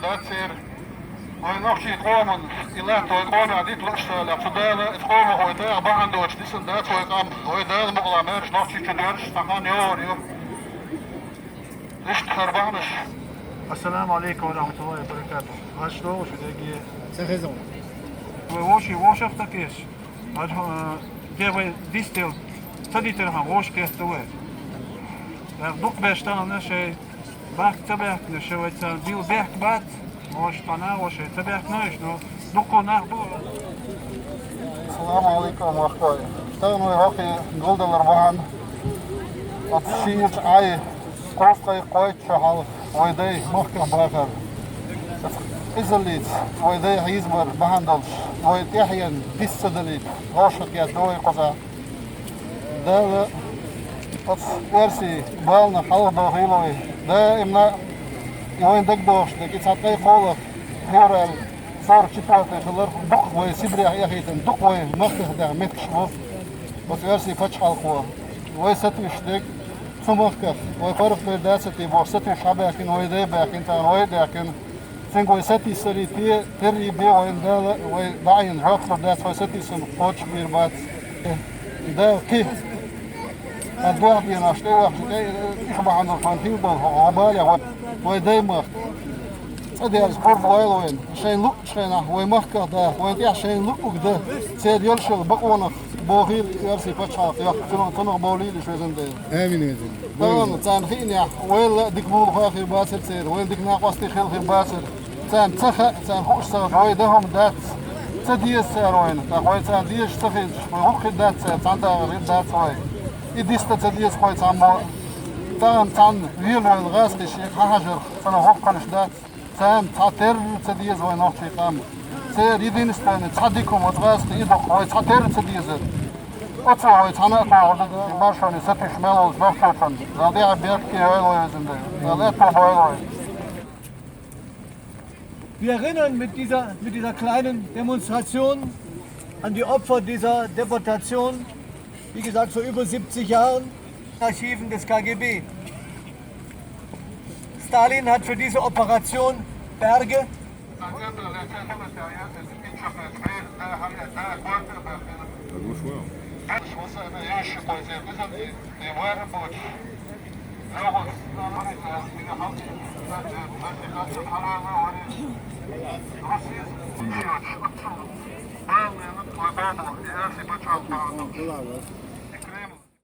داتسير وينوخشي قومن إلا تويقون عديد لأشتا لأقصدالة إتقوم هو يتاق بعندو اشتيسن دات ويقام هو يدال مقلاميرش نوخشي تدورش تقان يور ليش تخربانش. السلام عليكم ورحمة الله وبركاته. هاش لو شو دقيقة. C'est raison. ووشي ووش افتكيش. هاش جاوي ديستيل تدي ترها ووش كيستوي. دوك بيشتغل نشي باك تبعك نشي ويتسال بيو بيك بات ووش طنا ووش تبعك ناش نو دوكو ناخدو. السلام عليكم ورحمة الله. اشتغلوا يروحي جولد الأربعان. أتشيج أي قوسقي قويت شحال ويدي مخكم باخر. إزليت ويدي هيزبر بهندلش ويتيحين ديسدليت غوشت يدوي قصا. ده ورسي بالنا حلو هيلوي ده إمنا يوين دك دوش دك يتساقي قولك هورل صار شفاته خلر دق ويسبري يحيتن دق ومخه ده متشوف بس ورسي فتح القوة ويستوش دك سمخك ويقرب بالداستي بوستي شباكين ويدي باكين تان ويداكين think we set die serie terri bio in dele we daien hoogte dat we set die zijn coach weer wat daar ki het wordt hier naar stil ik behandel van hielbal habalja wat we dee mag dat is voor boilen zijn look schena we mag dat we ja zijn look ook de zeer jol shul baqwana بوغيل يرسي فتحة يا كنا بولي اللي شو زين ده. آمين. تمام تان خين يا ويل ديك بول خاخي باسر سير ويل ديك ناقصتي خيل خي باسر تان تخا تان خوش سر ويل دهم دات تدي سر وين تاخوي تان ديش تخيل ويخ دات تان دا غير دات وين يديست تدي خوي تان تان ويل ويل غاس الشيخ حجر فانا هوف كانش دات تان تاتر تدي وين نوتي قام سير يدين استاني تصدقكم وتغاس يدق وي تاتر تدي أطلع ويتعنقع ولد باشوني ستي شمال وزبطوطن رضيع بيركي هايلوي زنده رضيع هايلوي. Wir erinnern mit dieser kleinen Demonstration an die Opfer dieser Deportation, wie gesagt vor über 70 Jahren, Archiven des KGB. Stalin hat für diese Operation Berge